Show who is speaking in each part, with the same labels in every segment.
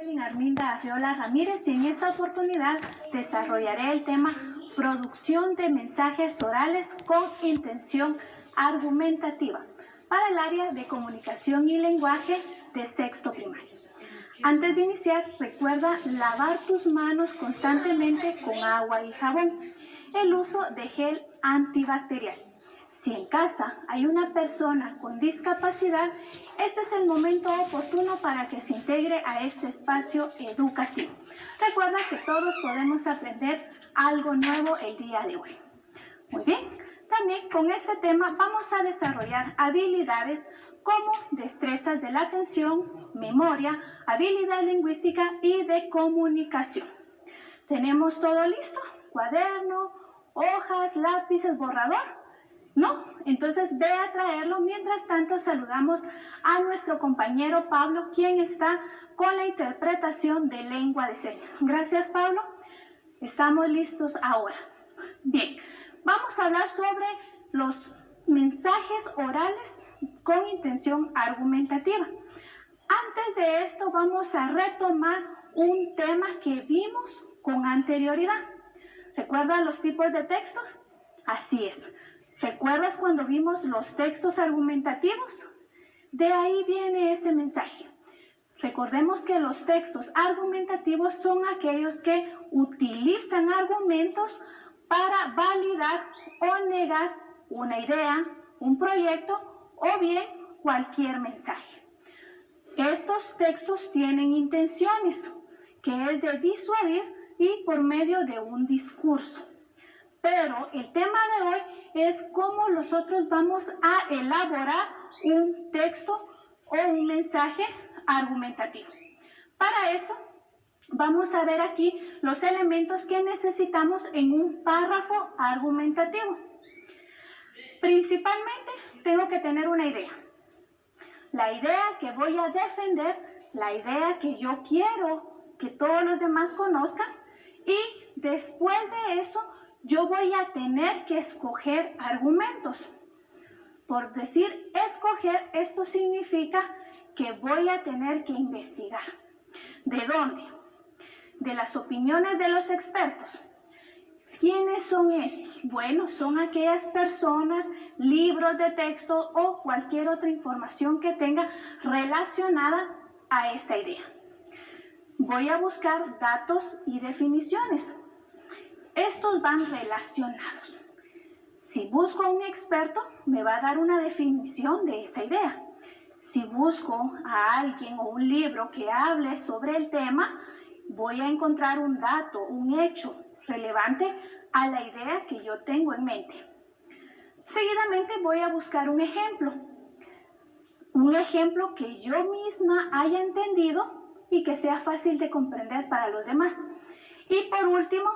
Speaker 1: Arminda Arriola Ramírez, y en esta oportunidad desarrollaré el tema producción de mensajes orales con intención argumentativa para el área de comunicación y lenguaje de sexto primario. Antes de iniciar, recuerda lavar tus manos constantemente con agua y jabón. El uso de gel antibacterial. Si en casa hay una persona con discapacidad, este es el momento oportuno para que se integre a este espacio educativo. Recuerda que todos podemos aprender algo nuevo el día de hoy. Muy bien, también con este tema vamos a desarrollar habilidades como destrezas de la atención, memoria, habilidad lingüística y de comunicación. ¿Tenemos todo listo? ¿Cuaderno, hojas, lápices, borrador? ¿No? Entonces ve a traerlo. Mientras tanto, saludamos a nuestro compañero Pablo, quien está con la interpretación de lengua de señas. Gracias, Pablo. Estamos listos ahora. Bien, vamos a hablar sobre los mensajes orales con intención argumentativa. Antes de esto, vamos a retomar un tema que vimos con anterioridad. ¿Recuerdan los tipos de textos? Así es. ¿Recuerdas cuando vimos los textos argumentativos? De ahí viene ese mensaje. Recordemos que los textos argumentativos son aquellos que utilizan argumentos para validar o negar una idea, un proyecto o bien cualquier mensaje. Estos textos tienen intenciones, que es de disuadir y por medio de un discurso. Pero el tema de hoy es cómo nosotros vamos a elaborar un texto o un mensaje argumentativo. Para esto, vamos a ver aquí los elementos que necesitamos en un párrafo argumentativo. Principalmente, tengo que tener una idea. La idea que voy a defender, la idea que yo quiero que todos los demás conozcan, y después de eso, yo voy a tener que escoger argumentos. Por decir escoger, esto significa que voy a tener que investigar. ¿De dónde? De las opiniones de los expertos. ¿Quiénes son estos? Bueno, son aquellas personas, libros de texto o cualquier otra información que tenga relacionada a esta idea. Voy a buscar datos y definiciones. Estos van relacionados. Si busco a un experto, me va a dar una definición de esa idea. Si busco a alguien o un libro que hable sobre el tema, voy a encontrar un dato, un hecho relevante a la idea que yo tengo en mente. Seguidamente voy a buscar un ejemplo que yo misma haya entendido y que sea fácil de comprender para los demás. Y por último,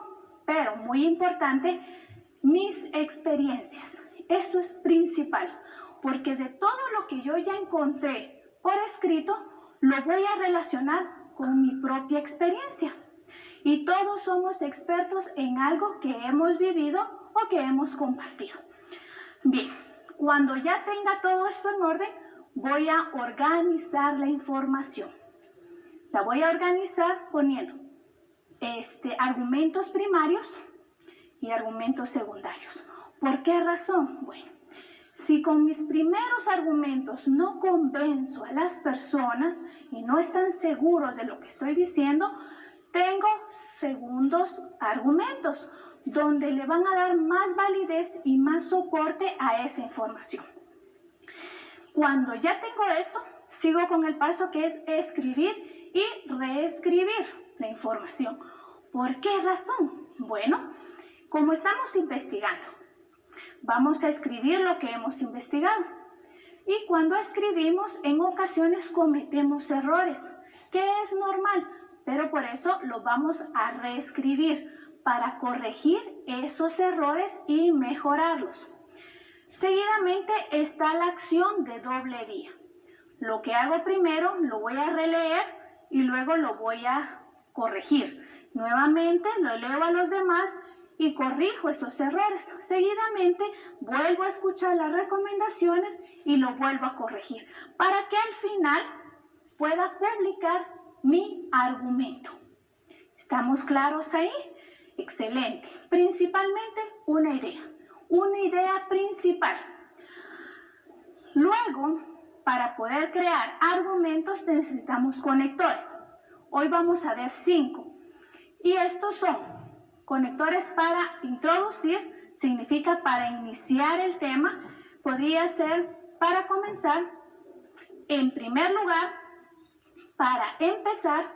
Speaker 1: pero muy importante, mis experiencias. Esto es principal, porque de todo lo que yo ya encontré por escrito, lo voy a relacionar con mi propia experiencia. Y todos somos expertos en algo que hemos vivido o que hemos compartido. Bien, cuando ya tenga todo esto en orden, voy a organizar la información. La voy a organizar poniendo argumentos primarios y argumentos secundarios. ¿Por qué razón? Bueno, si con mis primeros argumentos no convenzo a las personas y no están seguros de lo que estoy diciendo, tengo segundos argumentos donde le van a dar más validez y más soporte a esa información. Cuando ya tengo esto, sigo con el paso que es escribir y reescribir la información. ¿Por qué razón? Bueno, como estamos investigando, vamos a escribir lo que hemos investigado. Y cuando escribimos, en ocasiones cometemos errores, que es normal, pero por eso lo vamos a reescribir para corregir esos errores y mejorarlos. Seguidamente está la acción de doble vía. Lo que hago primero lo voy a releer y luego lo voy a corregir. Nuevamente lo leo a los demás y corrijo esos errores. Seguidamente vuelvo a escuchar las recomendaciones y lo vuelvo a corregir para que al final pueda publicar mi argumento. ¿Estamos claros ahí? Excelente. Principalmente una idea principal. Luego, para poder crear argumentos necesitamos conectores. Hoy vamos a ver 5. Y estos son conectores para introducir, significa para iniciar el tema. Podría ser para comenzar, en primer lugar, para empezar,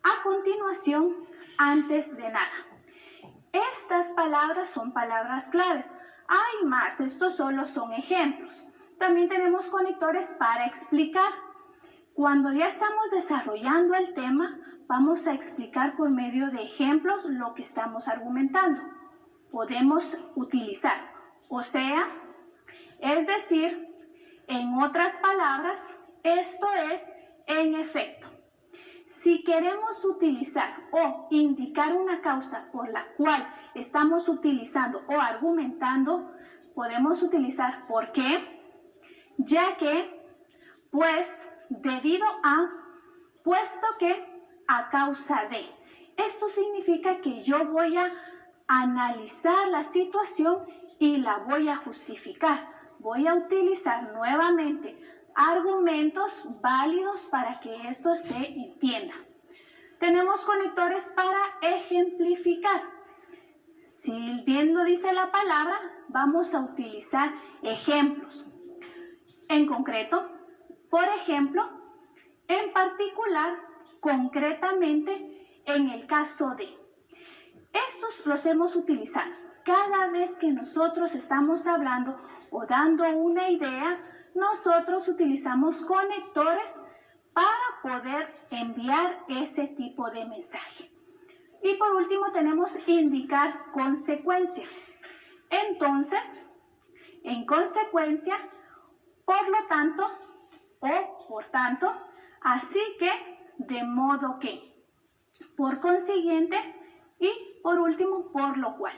Speaker 1: a continuación, antes de nada. Estas palabras son palabras claves. Hay más, estos solo son ejemplos. También tenemos conectores para explicar. Cuando ya estamos desarrollando el tema, vamos a explicar por medio de ejemplos lo que estamos argumentando. Podemos utilizar, o sea, es decir, en otras palabras, esto es en efecto. Si queremos utilizar o indicar una causa por la cual estamos utilizando o argumentando, podemos utilizar ¿por qué? Ya que, pues, debido a, puesto que, a causa de. Esto significa que yo voy a analizar la situación y la voy a justificar. Voy a utilizar nuevamente argumentos válidos para que esto se entienda. Tenemos conectores para ejemplificar. Si bien lo dice la palabra, vamos a utilizar ejemplos. En concreto, por ejemplo, en particular, concretamente, en el caso de. Estos los hemos utilizado. Cada vez que nosotros estamos hablando o dando una idea, nosotros utilizamos conectores para poder enviar ese tipo de mensaje. Y por último tenemos indicar consecuencia. Entonces, en consecuencia, por lo tanto o por tanto, así que, de modo que, por consiguiente y por último, por lo cual.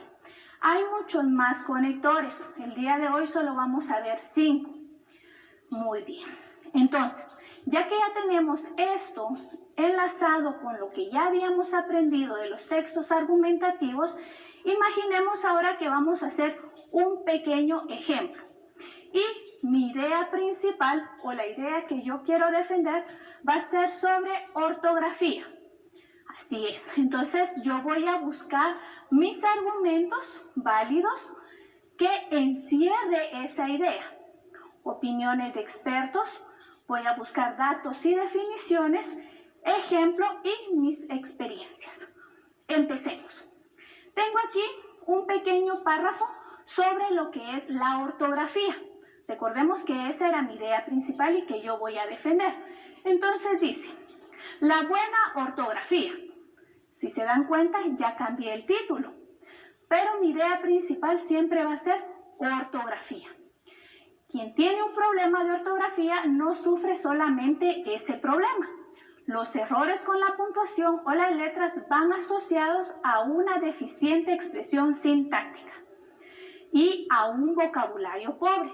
Speaker 1: Hay muchos más conectores. El día de hoy solo vamos a ver 5. Muy bien. Entonces, ya que ya tenemos esto enlazado con lo que ya habíamos aprendido de los textos argumentativos, imaginemos ahora que vamos a hacer un pequeño ejemplo. Y mi idea principal o la idea que yo quiero defender va a ser sobre ortografía. Así es. Entonces, yo voy a buscar mis argumentos válidos que encierre esa idea. Opiniones de expertos, voy a buscar datos y definiciones, ejemplo y mis experiencias. Empecemos. Tengo aquí un pequeño párrafo sobre lo que es la ortografía. Recordemos que esa era mi idea principal y que yo voy a defender. Entonces dice, la buena ortografía. Si se dan cuenta, ya cambié el título. Pero mi idea principal siempre va a ser ortografía. Quien tiene un problema de ortografía no sufre solamente ese problema. Los errores con la puntuación o las letras van asociados a una deficiente expresión sintáctica y a un vocabulario pobre.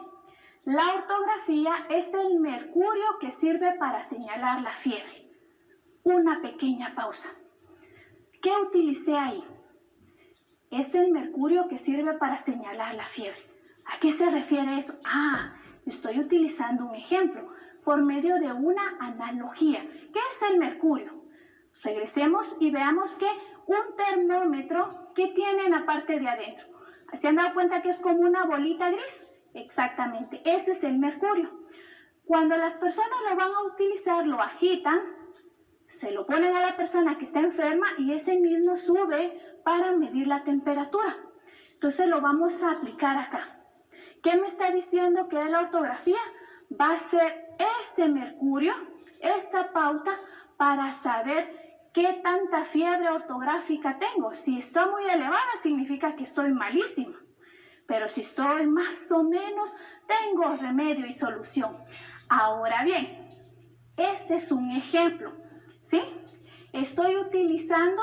Speaker 1: La ortografía es el mercurio que sirve para señalar la fiebre. Una pequeña pausa. ¿Qué utilicé ahí? Es el mercurio que sirve para señalar la fiebre. ¿A qué se refiere eso? Estoy utilizando un ejemplo por medio de una analogía. ¿Qué es el mercurio? Regresemos y veamos que un termómetro, ¿qué tiene en la parte de adentro? ¿Se han dado cuenta que es como una bolita gris? Exactamente, ese es el mercurio. Cuando las personas lo van a utilizar, lo agitan, se lo ponen a la persona que está enferma y ese mismo sube para medir la temperatura. Entonces lo vamos a aplicar acá. ¿Qué me está diciendo que la ortografía? Va a ser ese mercurio, esa pauta para saber qué tanta fiebre ortográfica tengo. Si está muy elevada significa que estoy malísima. Pero si estoy más o menos, tengo remedio y solución. Ahora bien, este es un ejemplo, ¿sí? Estoy utilizando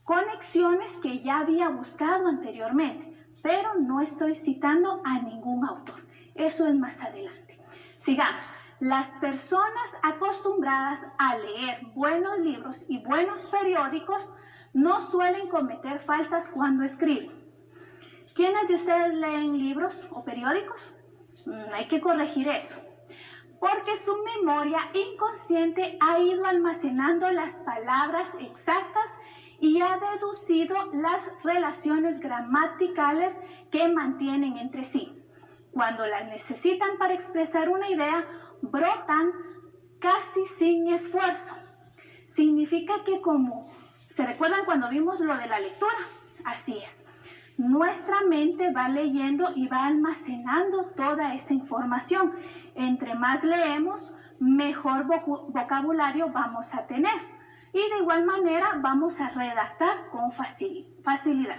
Speaker 1: conexiones que ya había buscado anteriormente, pero no estoy citando a ningún autor. Eso es más adelante. Sigamos. Las personas acostumbradas a leer buenos libros y buenos periódicos no suelen cometer faltas cuando escriben. ¿Quiénes de ustedes leen libros o periódicos? Hay que corregir eso, porque su memoria inconsciente ha ido almacenando las palabras exactas y ha deducido las relaciones gramaticales que mantienen entre sí. Cuando las necesitan para expresar una idea, brotan casi sin esfuerzo. Significa que ¿se recuerdan cuando vimos lo de la lectura? Así es. Nuestra mente va leyendo y va almacenando toda esa información. Entre más leemos, mejor vocabulario vamos a tener. Y de igual manera vamos a redactar con facilidad.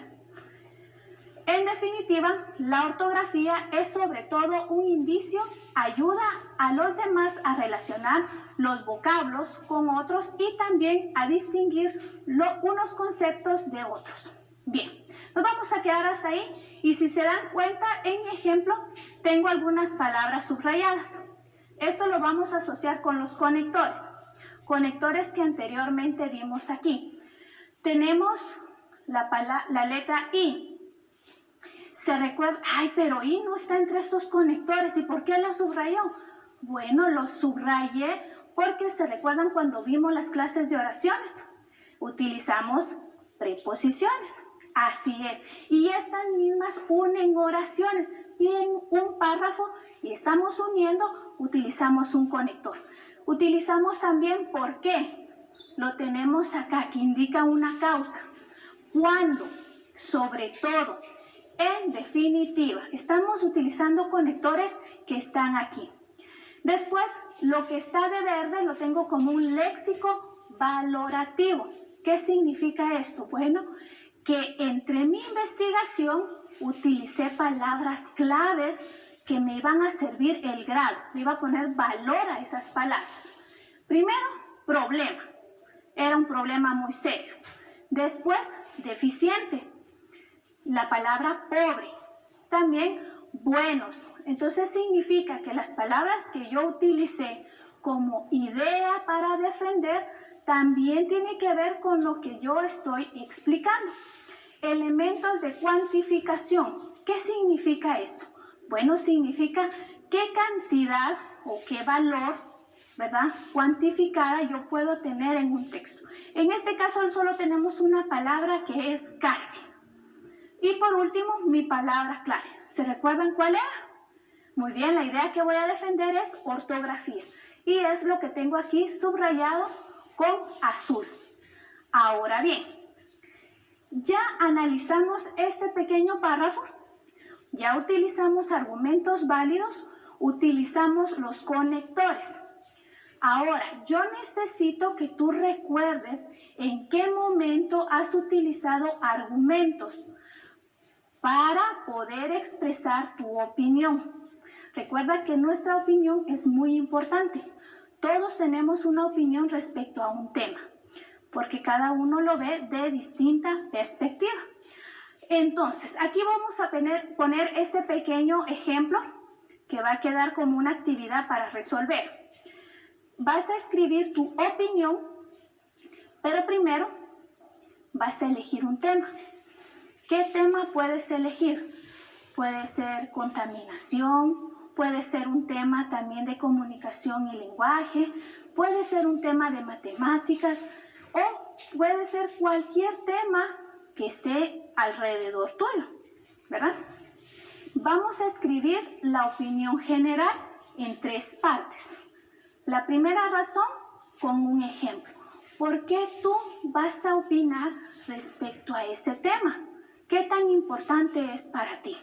Speaker 1: En definitiva, la ortografía es sobre todo un indicio, ayuda a los demás a relacionar los vocablos con otros y también a distinguir unos conceptos de otros. Bien, nos vamos a quedar hasta ahí y si se dan cuenta, en mi ejemplo tengo algunas palabras subrayadas. Esto lo vamos a asociar con los conectores. Conectores que anteriormente vimos aquí. Tenemos la letra I. Se recuerda, pero I no está entre estos conectores. ¿Y por qué lo subrayó? Bueno, lo subrayé porque se recuerdan cuando vimos las clases de oraciones. Utilizamos preposiciones. Así es. Y estas mismas unen oraciones. Y en un párrafo y estamos uniendo, utilizamos un conector. Utilizamos también ¿por qué? Lo tenemos acá, que indica una causa. Cuando, sobre todo, en definitiva, estamos utilizando conectores que están aquí. Después, lo que está de verde lo tengo como un léxico valorativo. ¿Qué significa esto? Bueno, que entre mi investigación utilicé palabras claves que me iban a servir el grado. Le iba a poner valor a esas palabras. Primero, problema. Era un problema muy serio. Después, deficiente. La palabra pobre. También buenos. Entonces significa que las palabras que yo utilicé como idea para defender también tienen que ver con lo que yo estoy explicando. Elementos de cuantificación. ¿Qué significa esto? Bueno, significa qué cantidad o qué valor, ¿verdad?, cuantificada yo puedo tener en un texto. En este caso solo tenemos una palabra que es casi. Y por último, mi palabra clave. ¿Se recuerdan cuál era? Muy bien, la idea que voy a defender es ortografía. Y es lo que tengo aquí subrayado con azul. Ahora bien, ya analizamos este pequeño párrafo. Ya utilizamos argumentos válidos, utilizamos los conectores. Ahora, yo necesito que tú recuerdes en qué momento has utilizado argumentos para poder expresar tu opinión. Recuerda que nuestra opinión es muy importante. Todos tenemos una opinión respecto a un tema, porque cada uno lo ve de distinta perspectiva. Entonces, aquí vamos a poner este pequeño ejemplo que va a quedar como una actividad para resolver. Vas a escribir tu opinión, pero primero vas a elegir un tema. ¿Qué tema puedes elegir? Puede ser contaminación, puede ser un tema también de comunicación y lenguaje, puede ser un tema de matemáticas o puede ser cualquier tema que esté alrededor tuyo, ¿verdad? Vamos a escribir la opinión general en 3 partes. La primera razón, con un ejemplo. ¿Por qué tú vas a opinar respecto a ese tema? ¿Qué tan importante es para ti?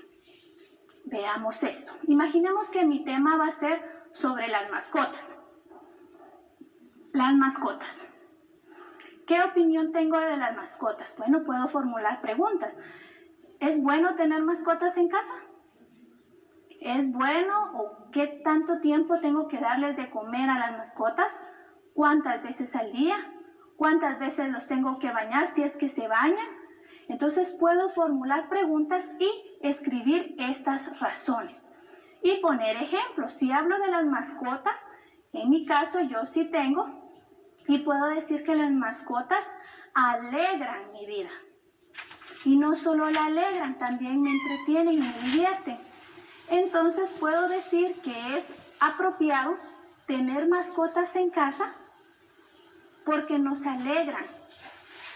Speaker 1: Veamos esto. Imaginemos que mi tema va a ser sobre las mascotas. Las mascotas. ¿Qué opinión tengo de las mascotas? Bueno, puedo formular preguntas. ¿Es bueno tener mascotas en casa? ¿Es bueno o qué tanto tiempo tengo que darles de comer a las mascotas? ¿Cuántas veces al día? ¿Cuántas veces los tengo que bañar si es que se bañan? Entonces puedo formular preguntas y escribir estas razones. Y poner ejemplos. Si hablo de las mascotas, En mi caso, yo sí tengo y puedo decir que las mascotas alegran mi vida. Y no solo la alegran, también me entretienen y me divierten. Entonces puedo decir que es apropiado tener mascotas en casa porque nos alegran,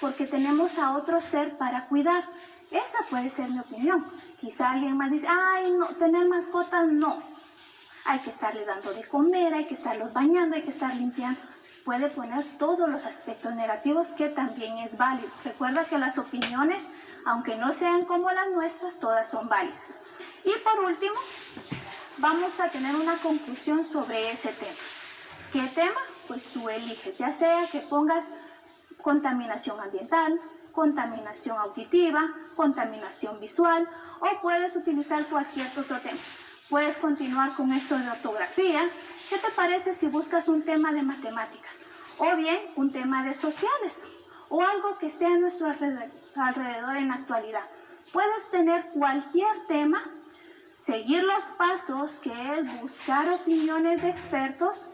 Speaker 1: porque tenemos a otro ser para cuidar. Esa puede ser mi opinión. Quizá alguien más dice, ay, no, tener mascotas no. Hay que estarle dando de comer, hay que estarlos bañando, hay que estar limpiando. Puede poner todos los aspectos negativos que también es válido. Recuerda que las opiniones, aunque no sean como las nuestras, todas son válidas. Y por último, vamos a tener una conclusión sobre ese tema. ¿Qué tema? Pues tú eliges, ya sea que pongas contaminación ambiental, contaminación auditiva, contaminación visual, o puedes utilizar cualquier otro tema. Puedes continuar con esto de ortografía. ¿Qué te parece si buscas un tema de matemáticas? O bien un tema de sociales, o algo que esté a nuestro alrededor en la actualidad. Puedes tener cualquier tema, seguir los pasos que es buscar opiniones de expertos,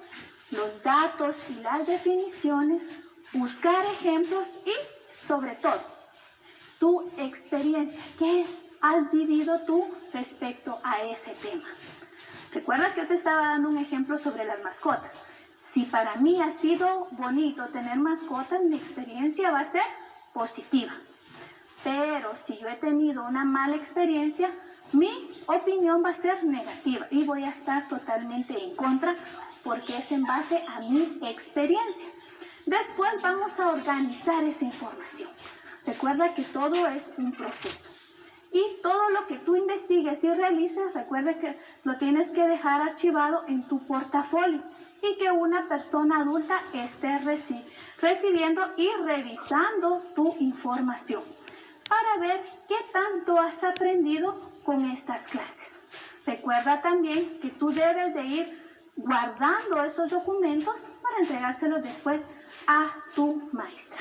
Speaker 1: los datos y las definiciones, buscar ejemplos y, sobre todo, tu experiencia. ¿Qué has vivido tú respecto a ese tema? Recuerda que yo te estaba dando un ejemplo sobre las mascotas. Si para mí ha sido bonito tener mascotas, mi experiencia va a ser positiva. Pero si yo he tenido una mala experiencia, mi opinión va a ser negativa y voy a estar totalmente en contra porque es en base a mi experiencia. Después vamos a organizar esa información. Recuerda que todo es un proceso. Y todo lo que tú investigues y realices, recuerda que lo tienes que dejar archivado en tu portafolio y que una persona adulta esté recibiendo y revisando tu información para ver qué tanto has aprendido con estas clases. Recuerda también que tú debes de ir guardando esos documentos para entregárselos después a tu maestra.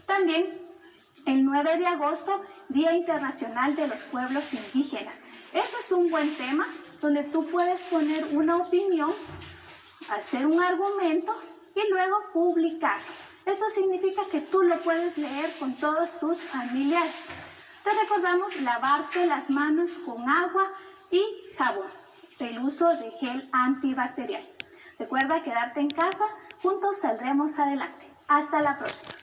Speaker 1: También el 9 de agosto, Día Internacional de los Pueblos Indígenas. Ese es un buen tema donde tú puedes poner una opinión, hacer un argumento y luego publicarlo. Esto significa que tú lo puedes leer con todos tus familiares. Te recordamos lavarte las manos con agua y jabón. El uso de gel antibacterial. Recuerda quedarte en casa, juntos saldremos adelante. Hasta la próxima.